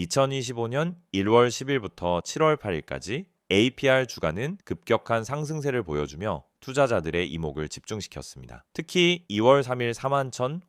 2025년 1월 10일부터 7월 8일까지 APR 주가는 급격한 상승세를 보여주며 투자자들의 이목을 집중시켰습니다. 특히 2월 3일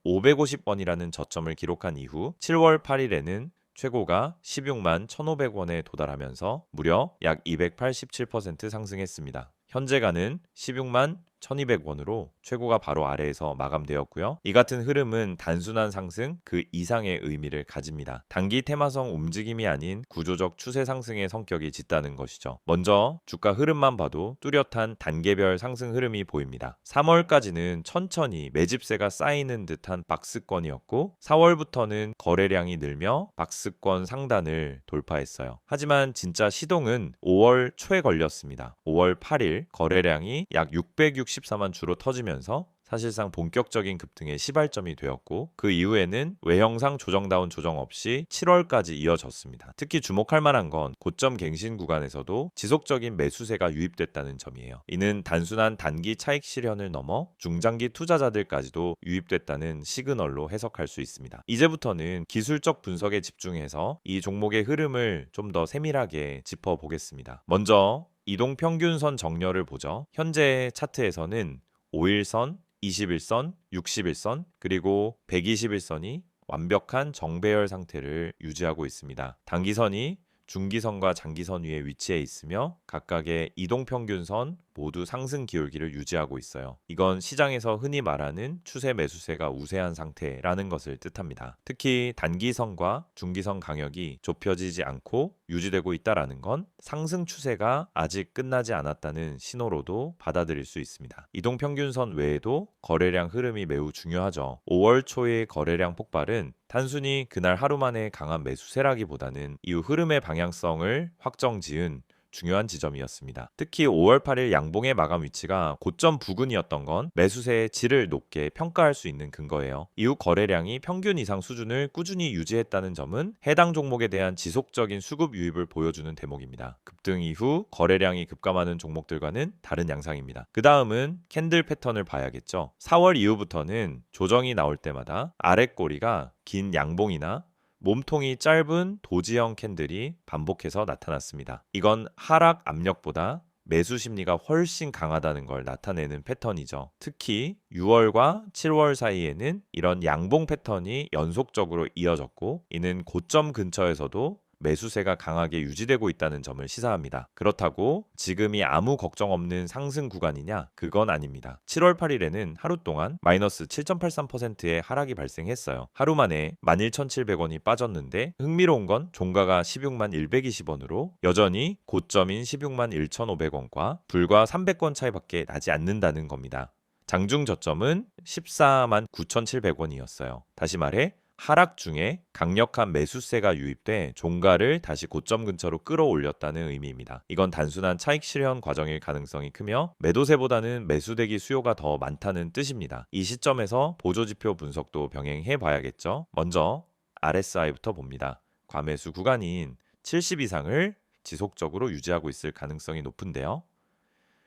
41,550원이라는 저점을 기록한 이후 7월 8일에는 최고가 16만 1,500원에 도달하면서 무려 약 287% 상승했습니다. 현재가는 16만 1,200원으로 최고가 바로 아래에서 마감되었고요. 이 같은 흐름은 단순한 상승 그 이상의 의미를 가집니다. 단기 테마성 움직임이 아닌 구조적 추세 상승의 성격이 짙다는 것이죠. 먼저 주가 흐름만 봐도 뚜렷한 단계별 상승 흐름이 보입니다. 3월까지는 천천히 매집세가 쌓이는 듯한 박스권이었고 4월부터는 거래량이 늘며 박스권 상단을 돌파했어요. 하지만 진짜 시동은 5월 초에 걸렸습니다. 5월 8일 거래량이 약 664만 주로 터지면서 사실상 본격적인 급등의 시발점이 되었고 그 이후에는 외형상 조정다운 조정 없이 7월까지 이어졌습니다. 특히 주목할 만한 건 고점 갱신 구간에서도 지속적인 매수세가 유입됐다는 점이에요. 이는 단순한 단기 차익 실현을 넘어 중장기 투자자들까지도 유입됐다는 시그널로 해석할 수 있습니다. 이제부터는 기술적 분석에 집중해서 이 종목의 흐름을 좀 더 세밀하게 짚어보겠습니다. 먼저 이동평균선 정렬을 보죠. 현재 차트에서는 5일선, 21선, 61선, 그리고 121선이 완벽한 정배열 상태를 유지하고 있습니다. 단기선이 중기선과 장기선 위에 위치해 있으며 각각의 이동평균선 모두 상승 기울기를 유지하고 있어요. 이건 시장에서 흔히 말하는 추세 매수세가 우세한 상태라는 것을 뜻합니다. 특히 단기선과 중기선 강역이 좁혀지지 않고 유지되고 있다는 건 상승 추세가 아직 끝나지 않았다는 신호로도 받아들일 수 있습니다. 이동평균선 외에도 거래량 흐름이 매우 중요하죠. 5월 초의 거래량 폭발은 단순히 그날 하루 만에 강한 매수세라기보다는 이후 흐름의 방향성을 확정지은 중요한 지점이었습니다. 특히 5월 8일 양봉의 마감 위치가 고점 부근이었던 건 매수세의 질을 높게 평가할 수 있는 근거예요. 이후 거래량이 평균 이상 수준을 꾸준히 유지했다는 점은 해당 종목에 대한 지속적인 수급 유입을 보여주는 대목입니다. 급등 이후 거래량이 급감하는 종목들과는 다른 양상입니다. 그 다음은 캔들 패턴을 봐야겠죠. 4월 이후부터는 조정이 나올 때마다 아랫꼬리가 긴 양봉이나 몸통이 짧은 도지형 캔들이 반복해서 나타났습니다. 이건 하락 압력보다 매수 심리가 훨씬 강하다는 걸 나타내는 패턴이죠. 특히 6월과 7월 사이에는 이런 양봉 패턴이 연속적으로 이어졌고 이는 고점 근처에서도 매수세가 강하게 유지되고 있다는 점을 시사합니다. 그렇다고 지금이 아무 걱정 없는 상승 구간이냐? 그건 아닙니다. 7월 8일에는 하루 동안 마이너스 7.83%의 하락이 발생했어요. 하루 만에 11,700원이 빠졌는데 흥미로운 건 종가가 16만 120원으로 여전히 고점인 16만 1,500원과 불과 300원 차이밖에 나지 않는다는 겁니다. 장중 저점은 14만 9,700원이었어요. 다시 말해 하락 중에 강력한 매수세가 유입돼 종가를 다시 고점 근처로 끌어올렸다는 의미입니다. 이건 단순한 차익 실현 과정일 가능성이 크며 매도세보다는 매수대기 수요가 더 많다는 뜻입니다. 이 시점에서 보조지표 분석도 병행해 봐야겠죠. 먼저 RSI부터 봅니다. 과매수 구간인 70 이상을 지속적으로 유지하고 있을 가능성이 높은데요.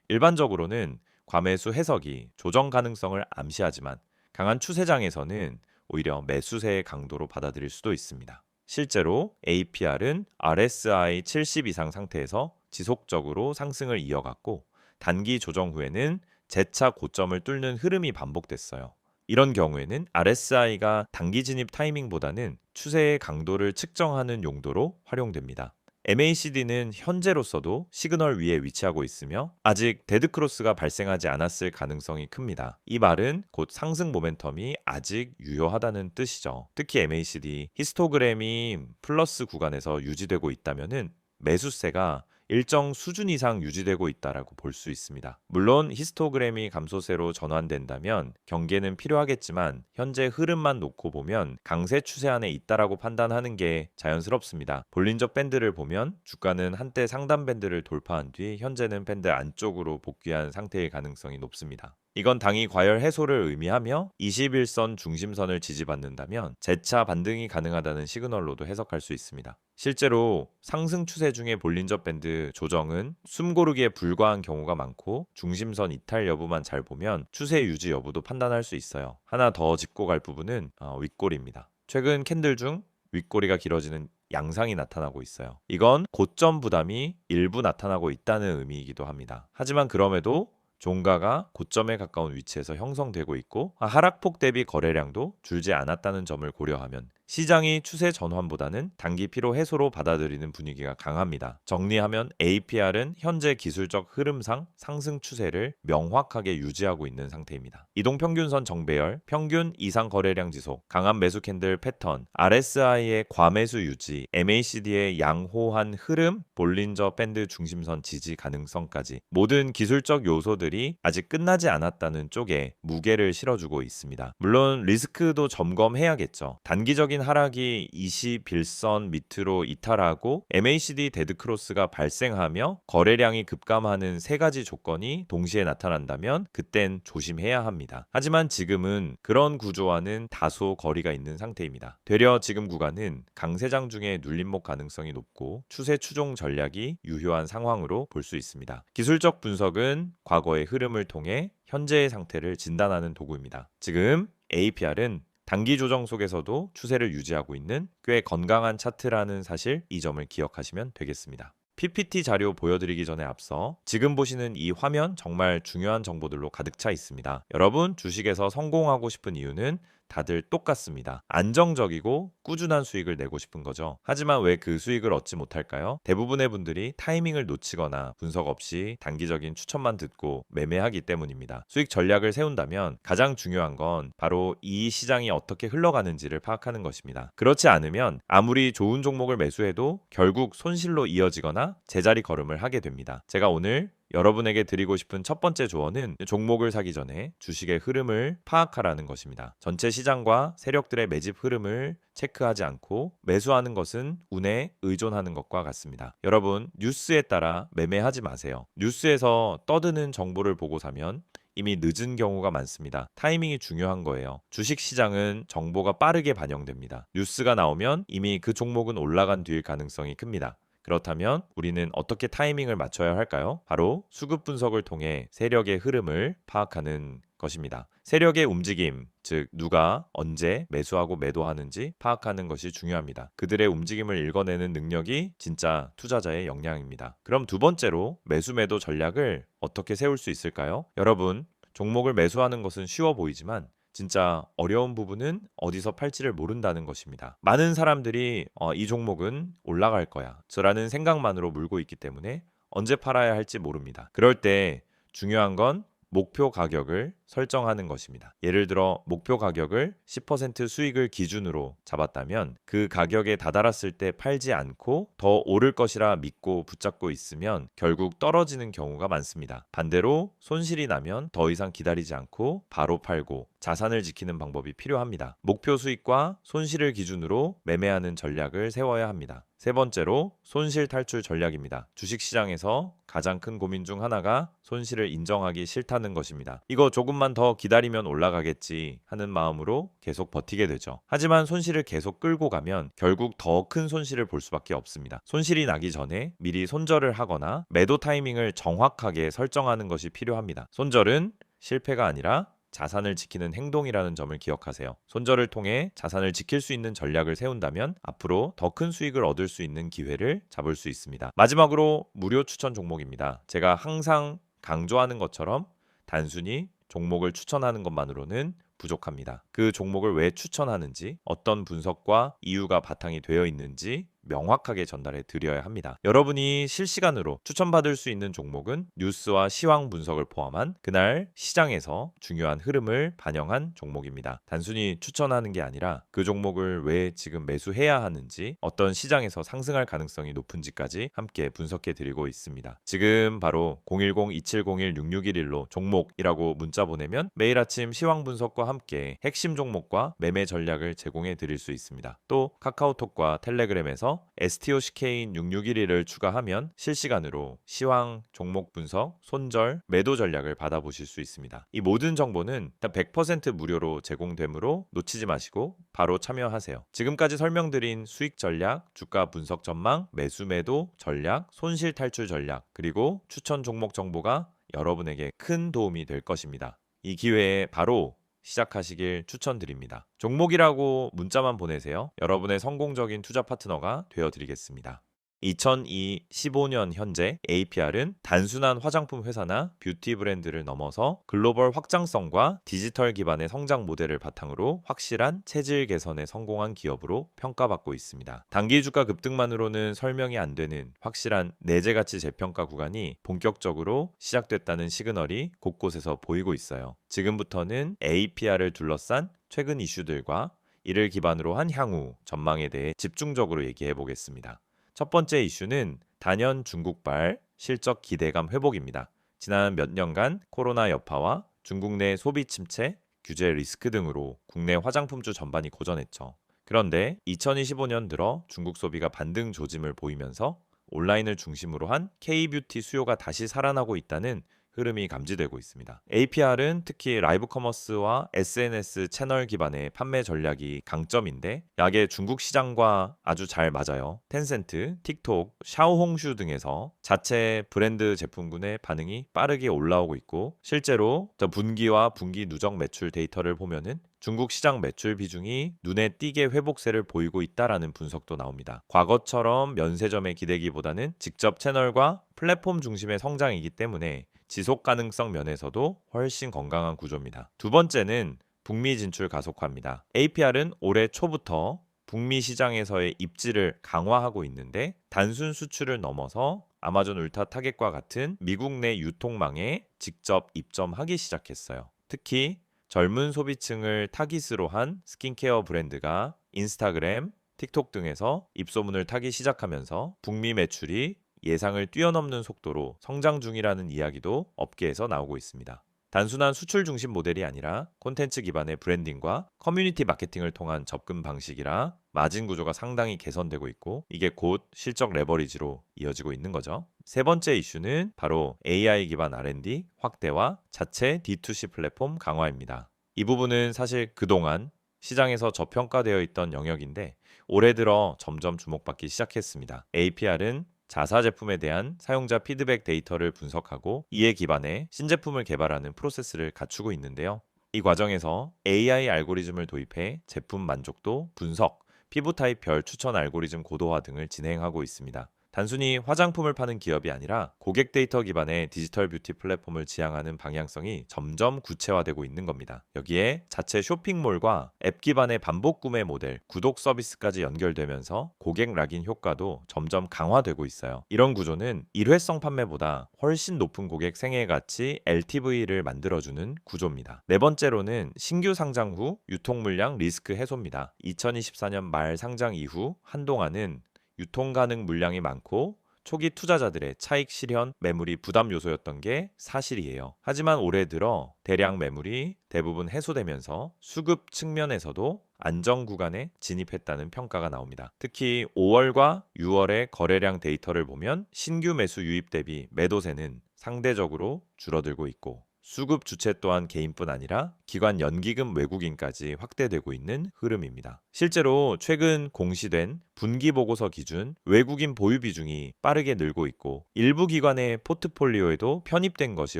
일반적으로는 과매수 해석이 조정 가능성을 암시하지만 강한 추세장에서는 오히려 매수세의 강도로 받아들일 수도 있습니다. 실제로 APR은 RSI 70 이상 상태에서 지속적으로 상승을 이어갔고 단기 조정 후에는 재차 고점을 뚫는 흐름이 반복됐어요. 이런 경우에는 RSI가 단기 진입 타이밍보다는 추세의 강도를 측정하는 용도로 활용됩니다. MACD는 현재로서도 시그널 위에 위치하고 있으며 아직 데드크로스가 발생하지 않았을 가능성이 큽니다. 이 말은 곧 상승 모멘텀이 아직 유효하다는 뜻이죠. 특히 MACD 히스토그램이 플러스 구간에서 유지되고 있다면 매수세가 일정 수준 이상 유지되고 있다라고 볼 수 있습니다. 물론 히스토그램이 감소세로 전환된다면 경계는 필요하겠지만 현재 흐름만 놓고 보면 강세 추세 안에 있다라고 판단하는 게 자연스럽습니다. 볼린저 밴드를 보면 주가는 한때 상단 밴드를 돌파한 뒤 현재는 밴드 안쪽으로 복귀한 상태일 가능성이 높습니다. 이건 당이 과열 해소를 의미하며 21선 중심선을 지지받는다면 재차 반등이 가능하다는 시그널로도 해석할 수 있습니다. 실제로 상승 추세 중에 볼린저 밴드 조정은 숨고르기에 불과한 경우가 많고 중심선 이탈 여부만 잘 보면 추세 유지 여부도 판단할 수 있어요. 하나 더 짚고 갈 부분은 윗꼬리입니다. 최근 캔들 중 윗꼬리가 길어지는 양상이 나타나고 있어요. 이건 고점 부담이 일부 나타나고 있다는 의미이기도 합니다. 하지만 그럼에도 종가가 고점에 가까운 위치에서 형성되고 있고 하락폭 대비 거래량도 줄지 않았다는 점을 고려하면 시장이 추세 전환보다는 단기 피로 해소로 받아들이는 분위기가 강합니다. 정리하면 APR은 현재 기술적 흐름상 상승 추세를 명확하게 유지하고 있는 상태입니다. 이동평균선 정배열, 평균 이상 거래량 지속, 강한 매수 캔들 패턴, RSI의 과매수 유지, MACD의 양호한 흐름, 볼린저 밴드 중심선 지지 가능성까지 모든 기술적 요소들이 아직 끝나지 않았다는 쪽에 무게를 실어주고 있습니다. 물론 리스크도 점검해야겠죠. 단기적인 하락이 21선 밑으로 이탈하고 MACD 데드크로스가 발생하며 거래량이 급감하는 세 가지 조건이 동시에 나타난다면 그땐 조심해야 합니다. 하지만 지금은 그런 구조와는 다소 거리가 있는 상태입니다. 되려 지금 구간은 강세장 중에 눌림목 가능성이 높고 추세 추종 전략이 유효한 상황으로 볼 수 있습니다. 기술적 분석은 과거의 흐름을 통해 현재의 상태를 진단하는 도구입니다. 지금 APR은 단기 조정 속에서도 추세를 유지하고 있는 꽤 건강한 차트라는 사실, 이 점을 기억하시면 되겠습니다. PPT 자료 보여드리기 전에 앞서 지금 보시는 이 화면 정말 중요한 정보들로 가득 차 있습니다. 여러분 주식에서 성공하고 싶은 이유는 다들 똑같습니다. 안정적이고 꾸준한 수익을 내고 싶은 거죠. 하지만 왜 그 수익을 얻지 못할까요? 대부분의 분들이 타이밍을 놓치거나 분석 없이 단기적인 추천만 듣고 매매하기 때문입니다. 수익 전략을 세운다면 가장 중요한 건 바로 이 시장이 어떻게 흘러가는지를 파악하는 것입니다. 그렇지 않으면 아무리 좋은 종목을 매수해도 결국 손실로 이어지거나 제자리 걸음을 하게 됩니다. 제가 오늘 여러분에게 드리고 싶은 첫 번째 조언은 종목을 사기 전에 주식의 흐름을 파악하라는 것입니다. 전체 시장과 세력들의 매집 흐름을 체크하지 않고 매수하는 것은 운에 의존하는 것과 같습니다. 여러분, 뉴스에 따라 매매하지 마세요. 뉴스에서 떠드는 정보를 보고 사면 이미 늦은 경우가 많습니다. 타이밍이 중요한 거예요. 주식 시장은 정보가 빠르게 반영됩니다. 뉴스가 나오면 이미 그 종목은 올라간 뒤일 가능성이 큽니다. 그렇다면 우리는 어떻게 타이밍을 맞춰야 할까요? 바로 수급 분석을 통해 세력의 흐름을 파악하는 것입니다. 세력의 움직임, 즉 누가 언제 매수하고 매도하는지 파악하는 것이 중요합니다. 그들의 움직임을 읽어내는 능력이 진짜 투자자의 역량입니다. 그럼 두 번째로 매수 매도 전략을 어떻게 세울 수 있을까요? 여러분, 종목을 매수하는 것은 쉬워 보이지만 진짜 어려운 부분은 어디서 팔지를 모른다는 것입니다. 많은 사람들이 이 종목은 올라갈 거야 라는 생각만으로 물고 있기 때문에 언제 팔아야 할지 모릅니다. 그럴 때 중요한 건 목표 가격을 설정하는 것입니다. 예를 들어 목표 가격을 10% 수익을 기준으로 잡았다면 그 가격에 다다랐을 때 팔지 않고 더 오를 것이라 믿고 붙잡고 있으면 결국 떨어지는 경우가 많습니다. 반대로 손실이 나면 더 이상 기다리지 않고 바로 팔고 자산을 지키는 방법이 필요합니다. 목표 수익과 손실을 기준으로 매매하는 전략을 세워야 합니다. 세 번째로 손실 탈출 전략입니다. 주식시장에서 가장 큰 고민 중 하나가 손실을 인정하기 싫다는 것입니다. 이거 조금만 더 기다리면 올라가겠지 하는 마음으로 계속 버티게 되죠. 하지만 손실을 계속 끌고 가면 결국 더 큰 손실을 볼 수밖에 없습니다. 손실이 나기 전에 미리 손절을 하거나 매도 타이밍을 정확하게 설정하는 것이 필요합니다. 손절은 실패가 아니라 자산을 지키는 행동이라는 점을 기억하세요. 손절을 통해 자산을 지킬 수 있는 전략을 세운다면 앞으로 더 큰 수익을 얻을 수 있는 기회를 잡을 수 있습니다. 마지막으로 무료 추천 종목입니다. 제가 항상 강조하는 것처럼 단순히 종목을 추천하는 것만으로는 부족합니다. 그 종목을 왜 추천하는지, 어떤 분석과 이유가 바탕이 되어 있는지 명확하게 전달해 드려야 합니다. 여러분이 실시간으로 추천받을 수 있는 종목은 뉴스와 시황 분석을 포함한 그날 시장에서 중요한 흐름을 반영한 종목입니다. 단순히 추천하는 게 아니라 그 종목을 왜 지금 매수해야 하는지, 어떤 시장에서 상승할 가능성이 높은지까지 함께 분석해 드리고 있습니다. 지금 바로 010-2701-6611로 종목이라고 문자 보내면 매일 아침 시황 분석과 함께 핵심 종목과 매매 전략을 제공해 드릴 수 있습니다. 또 카카오톡과 텔레그램에서 STOCK인 6611을 추가하면 실시간으로 시황, 종목 분석, 손절, 매도 전략을 받아보실 수 있습니다. 이 모든 정보는 100% 무료로 제공되므로 놓치지 마시고 바로 참여하세요. 지금까지 설명드린 수익 전략, 주가 분석 전망, 매수 매도 전략, 손실 탈출 전략, 그리고 추천 종목 정보가 여러분에게 큰 도움이 될 것입니다. 이 기회에 바로 시작하시길 추천드립니다. 종목이라고 문자만 보내세요. 여러분의 성공적인 투자 파트너가 되어드리겠습니다. 2015년 현재 APR은 단순한 화장품 회사나 뷰티 브랜드를 넘어서 글로벌 확장성과 디지털 기반의 성장 모델을 바탕으로 확실한 체질 개선에 성공한 기업으로 평가받고 있습니다. 단기 주가 급등만으로는 설명이 안 되는 확실한 내재 가치 재평가 구간이 본격적으로 시작됐다는 시그널이 곳곳에서 보이고 있어요. 지금부터는 APR을 둘러싼 최근 이슈들과 이를 기반으로 한 향후 전망에 대해 집중적으로 얘기해 보겠습니다. 첫 번째 이슈는 단연 중국발 실적 기대감 회복입니다. 지난 몇 년간 코로나 여파와 중국 내 소비 침체, 규제 리스크 등으로 국내 화장품주 전반이 고전했죠. 그런데 2025년 들어 중국 소비가 반등 조짐을 보이면서 온라인을 중심으로 한 K-뷰티 수요가 다시 살아나고 있다는 흐름이 감지되고 있습니다. APR은 특히 라이브 커머스와 SNS 채널 기반의 판매 전략이 강점인데 약의 중국 시장과 아주 잘 맞아요. 텐센트, 틱톡, 샤오홍슈 등에서 자체 브랜드 제품군의 반응이 빠르게 올라오고 있고 실제로 분기와 분기 누적 매출 데이터를 보면은 중국 시장 매출 비중이 눈에 띄게 회복세를 보이고 있다라는 분석도 나옵니다. 과거처럼 면세점의 기대기보다는 직접 채널과 플랫폼 중심의 성장이기 때문에 지속 가능성 면에서도 훨씬 건강한 구조입니다. 두 번째는 북미 진출 가속화입니다. APR은 올해 초부터 북미 시장에서의 입지를 강화하고 있는데 단순 수출을 넘어서 아마존 울타 타겟과 같은 미국 내 유통망에 직접 입점하기 시작했어요. 특히 젊은 소비층을 타깃으로 한 스킨케어 브랜드가 인스타그램, 틱톡 등에서 입소문을 타기 시작하면서 북미 매출이 예상을 뛰어넘는 속도로 성장 중이라는 이야기도 업계에서 나오고 있습니다. 단순한 수출 중심 모델이 아니라 콘텐츠 기반의 브랜딩과 커뮤니티 마케팅을 통한 접근 방식이라 마진 구조가 상당히 개선되고 있고 이게 곧 실적 레버리지로 이어지고 있는 거죠. 세 번째 이슈는 바로 AI 기반 R&D 확대와 자체 D2C 플랫폼 강화입니다. 이 부분은 사실 그동안 시장에서 저평가되어 있던 영역인데 올해 들어 점점 주목받기 시작했습니다. APR은 자사 제품에 대한 사용자 피드백 데이터를 분석하고 이에 기반해 신제품을 개발하는 프로세스를 갖추고 있는데요. 이 과정에서 AI 알고리즘을 도입해 제품 만족도 분석, 피부 타입별 추천 알고리즘 고도화 등을 진행하고 있습니다. 단순히 화장품을 파는 기업이 아니라 고객 데이터 기반의 디지털 뷰티 플랫폼을 지향하는 방향성이 점점 구체화되고 있는 겁니다. 여기에 자체 쇼핑몰과 앱 기반의 반복 구매 모델, 구독 서비스까지 연결되면서 고객 락인 효과도 점점 강화되고 있어요. 이런 구조는 일회성 판매보다 훨씬 높은 고객 생애 가치 LTV를 만들어주는 구조입니다. 네 번째로는 신규 상장 후 유통 물량 리스크 해소입니다. 2024년 말 상장 이후 한동안은 유통 가능 물량이 많고 초기 투자자들의 차익 실현 매물이 부담 요소였던 게 사실이에요. 하지만 올해 들어 대량 매물이 대부분 해소되면서 수급 측면에서도 안정 구간에 진입했다는 평가가 나옵니다. 특히 5월과 6월의 거래량 데이터를 보면 신규 매수 유입 대비 매도세는 상대적으로 줄어들고 있고 수급 주체 또한 개인뿐 아니라 기관 연기금 외국인까지 확대되고 있는 흐름입니다. 실제로 최근 공시된 분기 보고서 기준 외국인 보유 비중이 빠르게 늘고 있고 일부 기관의 포트폴리오에도 편입된 것이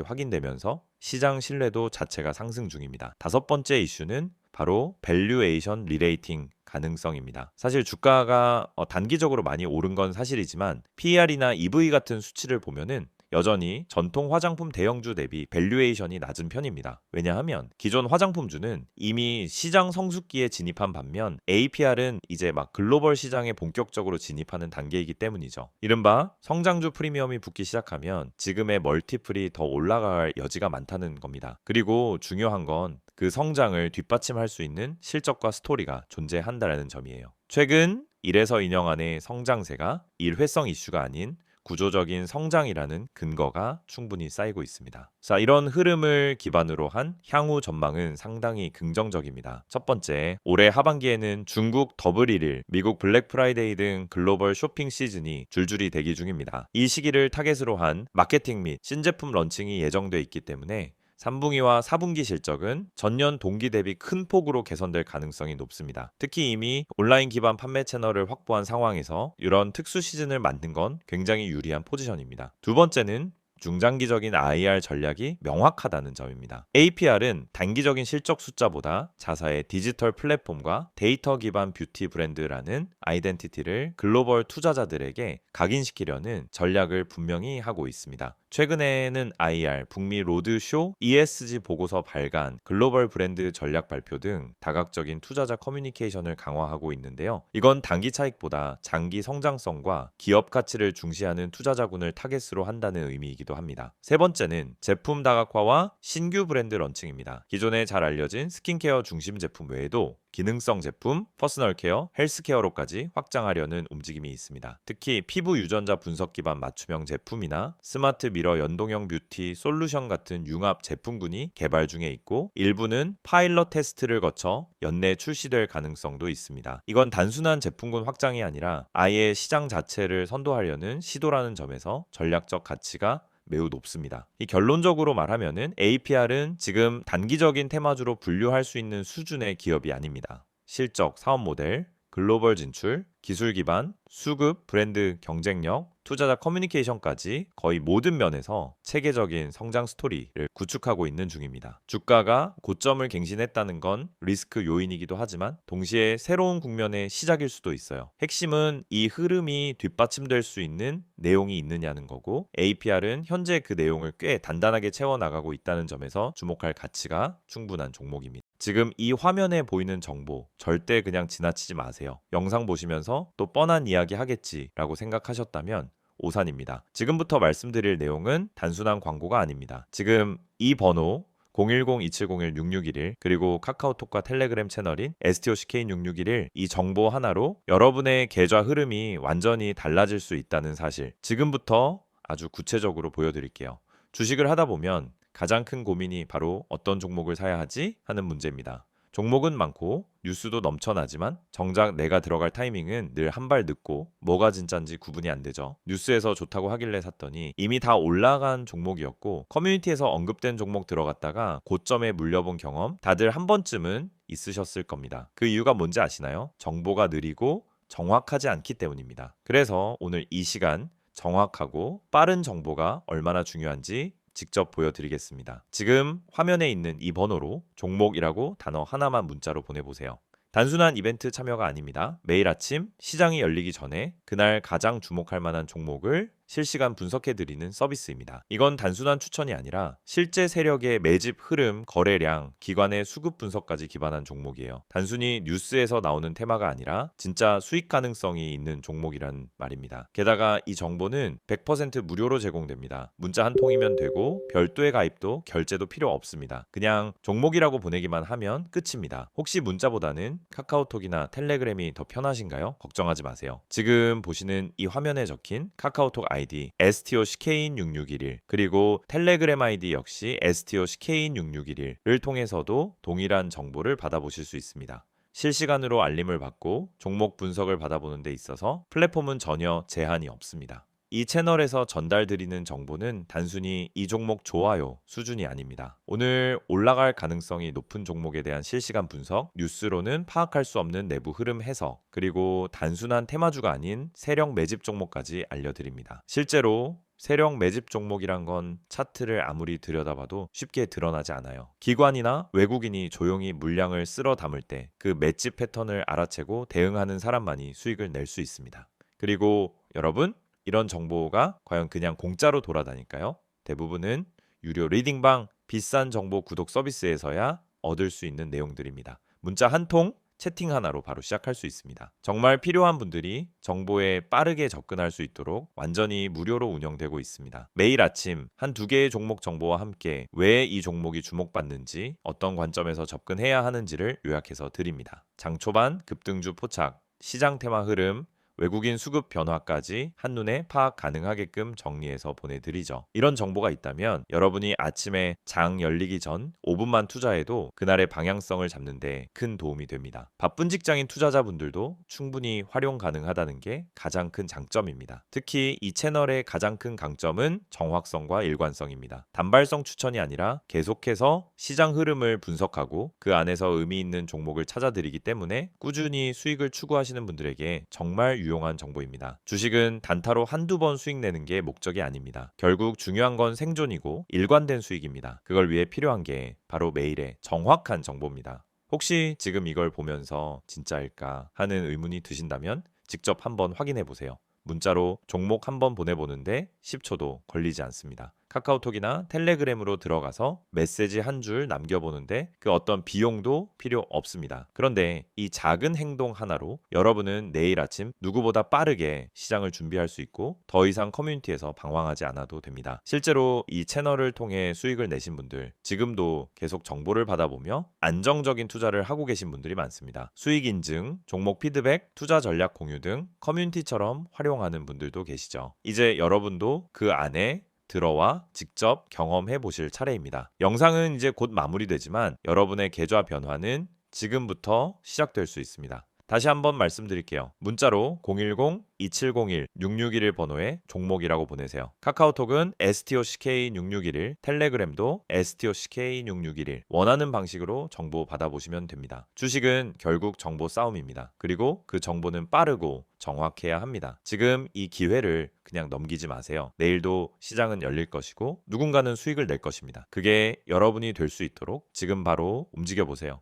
확인되면서 시장 신뢰도 자체가 상승 중입니다. 다섯 번째 이슈는 바로 밸류에이션 리레이팅 가능성입니다. 사실 주가가 단기적으로 많이 오른 건 사실이지만 PER이나 EV 같은 수치를 보면은 여전히 전통 화장품 대형주 대비 밸류에이션이 낮은 편입니다. 왜냐하면 기존 화장품주는 이미 시장 성숙기에 진입한 반면 APR은 이제 막 글로벌 시장에 본격적으로 진입하는 단계이기 때문이죠. 이른바 성장주 프리미엄이 붙기 시작하면 지금의 멀티플이 더 올라갈 여지가 많다는 겁니다. 그리고 중요한 건 그 성장을 뒷받침할 수 있는 실적과 스토리가 존재한다는 점이에요. 최근 1에서 2년 안의 성장세가 일회성 이슈가 아닌 구조적인 성장이라는 근거가 충분히 쌓이고 있습니다. 자, 이런 흐름을 기반으로 한 향후 전망은 상당히 긍정적입니다. 첫 번째, 올해 하반기에는 중국 더블 1일, 미국 블랙 프라이데이 등 글로벌 쇼핑 시즌이 줄줄이 대기 중입니다. 이 시기를 타겟으로 한 마케팅 및 신제품 런칭이 예정돼 있기 때문에 3분기와 4분기 실적은 전년 동기 대비 큰 폭으로 개선될 가능성이 높습니다. 특히 이미 온라인 기반 판매 채널을 확보한 상황에서 이런 특수 시즌을 만든 건 굉장히 유리한 포지션입니다. 두 번째는 중장기적인 IR 전략이 명확하다는 점입니다. APR은 단기적인 실적 숫자보다 자사의 디지털 플랫폼과 데이터 기반 뷰티 브랜드라는 아이덴티티를 글로벌 투자자들에게 각인시키려는 전략을 분명히 하고 있습니다. 최근에는 IR, 북미 로드쇼, ESG 보고서 발간, 글로벌 브랜드 전략 발표 등 다각적인 투자자 커뮤니케이션을 강화하고 있는데요. 이건 단기 차익보다 장기 성장성과 기업 가치를 중시하는 투자자군을 타겟으로 한다는 의미이기도 합니다. 세 번째는 제품 다각화와 신규 브랜드 런칭입니다. 기존에 잘 알려진 스킨케어 중심 제품 외에도 기능성 제품, 퍼스널 케어, 헬스케어로까지 확장하려는 움직임이 있습니다. 특히 피부 유전자 분석 기반 맞춤형 제품이나 스마트 미러 연동형 뷰티 솔루션 같은 융합 제품군이 개발 중에 있고 일부는 파일럿 테스트를 거쳐 연내 출시될 가능성도 있습니다. 이건 단순한 제품군 확장이 아니라 아예 시장 자체를 선도하려는 시도라는 점에서 전략적 가치가 매우 높습니다. 이 결론적으로 말하면은 APR은 지금 단기적인 테마주로 분류할 수 있는 수준의 기업이 아닙니다. 실적, 사업 모델, 글로벌 진출, 기술 기반, 수급, 브랜드 경쟁력, 투자자 커뮤니케이션까지 거의 모든 면에서 체계적인 성장 스토리를 구축하고 있는 중입니다. 주가가 고점을 갱신했다는 건 리스크 요인이기도 하지만 동시에 새로운 국면의 시작일 수도 있어요. 핵심은 이 흐름이 뒷받침될 수 있는 내용이 있느냐는 거고 APR은 현재 그 내용을 꽤 단단하게 채워나가고 있다는 점에서 주목할 가치가 충분한 종목입니다. 지금 이 화면에 보이는 정보 절대 그냥 지나치지 마세요. 영상 보시면서 또 뻔한 이야기 하겠지라고 생각하셨다면 오산입니다. 지금부터 말씀드릴 내용은 단순한 광고가 아닙니다. 지금 이 번호 010-2701-6611 그리고 카카오톡과 텔레그램 채널인 STOCK인6611 이 정보 하나로 여러분의 계좌 흐름이 완전히 달라질 수 있다는 사실 지금부터 아주 구체적으로 보여드릴게요. 주식을 하다 보면 가장 큰 고민이 바로 어떤 종목을 사야 하지 하는 문제입니다. 종목은 많고 뉴스도 넘쳐나지만 정작 내가 들어갈 타이밍은 늘 한 발 늦고 뭐가 진짠지 구분이 안 되죠. 뉴스에서 좋다고 하길래 샀더니 이미 다 올라간 종목이었고 커뮤니티에서 언급된 종목 들어갔다가 고점에 물려본 경험 다들 한 번쯤은 있으셨을 겁니다. 그 이유가 뭔지 아시나요? 정보가 느리고 정확하지 않기 때문입니다. 그래서 오늘 이 시간 정확하고 빠른 정보가 얼마나 중요한지 직접 보여드리겠습니다. 지금 화면에 있는 이 번호로 종목이라고 단어 하나만 문자로 보내보세요. 단순한 이벤트 참여가 아닙니다. 매일 아침 시장이 열리기 전에 그날 가장 주목할 만한 종목을 실시간 분석해드리는 서비스입니다. 이건 단순한 추천이 아니라 실제 세력의 매집 흐름, 거래량, 기관의 수급 분석까지 기반한 종목이에요. 단순히 뉴스에서 나오는 테마가 아니라 진짜 수익 가능성이 있는 종목이란 말입니다. 게다가 이 정보는 100% 무료로 제공됩니다. 문자 한 통이면 되고 별도의 가입도 결제도 필요 없습니다. 그냥 종목이라고 보내기만 하면 끝입니다. 혹시 문자보다는 카카오톡이나 텔레그램이 더 편하신가요? 걱정하지 마세요. 지금 보시는 이 화면에 적힌 카카오톡 아이디 STOCK인6611 그리고 텔레그램 아이디 역시 STOCK인6611을 통해서도 동일한 정보를 받아보실 수 있습니다. 실시간으로 알림을 받고 종목 분석을 받아보는 데 있어서 플랫폼은 전혀 제한이 없습니다. 이 채널에서 전달드리는 정보는 단순히 이 종목 좋아요 수준이 아닙니다. 오늘 올라갈 가능성이 높은 종목에 대한 실시간 분석, 뉴스로는 파악할 수 없는 내부 흐름 해석, 그리고 단순한 테마주가 아닌 세력 매집 종목까지 알려드립니다. 실제로 세력 매집 종목이란 건 차트를 아무리 들여다봐도 쉽게 드러나지 않아요. 기관이나 외국인이 조용히 물량을 쓸어 담을 때 그 매집 패턴을 알아채고 대응하는 사람만이 수익을 낼 수 있습니다. 그리고 여러분, 이런 정보가 과연 그냥 공짜로 돌아다닐까요? 대부분은 유료 리딩방, 비싼 정보 구독 서비스에서야 얻을 수 있는 내용들입니다. 문자 한 통, 채팅 하나로 바로 시작할 수 있습니다. 정말 필요한 분들이 정보에 빠르게 접근할 수 있도록 완전히 무료로 운영되고 있습니다. 매일 아침 한두 개의 종목 정보와 함께 왜 이 종목이 주목받는지, 어떤 관점에서 접근해야 하는지를 요약해서 드립니다. 장 초반 급등주 포착, 시장 테마 흐름, 외국인 수급 변화까지 한눈에 파악 가능하게끔 정리해서 보내드리죠. 이런 정보가 있다면 여러분이 아침에 장 열리기 전 5분만 투자해도 그날의 방향성을 잡는 데 큰 도움이 됩니다. 바쁜 직장인 투자자분들도 충분히 활용 가능하다는 게 가장 큰 장점입니다. 특히 이 채널의 가장 큰 강점은 정확성과 일관성입니다. 단발성 추천이 아니라 계속해서 시장 흐름을 분석하고 그 안에서 의미 있는 종목을 찾아드리기 때문에 꾸준히 수익을 추구하시는 분들에게 정말 유용한 정보입니다. 주식은 단타로 한두 번 수익 내는 게 목적이 아닙니다. 결국 중요한 건 생존이고 일관된 수익입니다. 그걸 위해 필요한 게 바로 매일의 정확한 정보입니다. 혹시 지금 이걸 보면서 진짜일까 하는 의문이 드신다면 직접 한번 확인해 보세요. 문자로 종목 한번 보내보는데 10초도 걸리지 않습니다. 카카오톡이나 텔레그램으로 들어가서 메시지 한 줄 남겨보는데 그 어떤 비용도 필요 없습니다. 그런데 이 작은 행동 하나로 여러분은 내일 아침 누구보다 빠르게 시장을 준비할 수 있고 더 이상 커뮤니티에서 방황하지 않아도 됩니다. 실제로 이 채널을 통해 수익을 내신 분들, 지금도 계속 정보를 받아보며 안정적인 투자를 하고 계신 분들이 많습니다. 수익 인증, 종목 피드백, 투자 전략 공유 등 커뮤니티처럼 활용하는 분들도 계시죠. 이제 여러분도 그 안에 들어와 직접 경험해 보실 차례입니다. 영상은 이제 곧 마무리되지만 여러분의 계좌 변화는 지금부터 시작될 수 있습니다. 다시 한번 말씀드릴게요. 문자로 010-2701-6611 번호에 종목이라고 보내세요. 카카오톡은 STOCK6611, 텔레그램도 STOCK6611 원하는 방식으로 정보 받아보시면 됩니다. 주식은 결국 정보 싸움입니다. 그리고 그 정보는 빠르고 정확해야 합니다. 지금 이 기회를 그냥 넘기지 마세요. 내일도 시장은 열릴 것이고 누군가는 수익을 낼 것입니다. 그게 여러분이 될 수 있도록 지금 바로 움직여 보세요.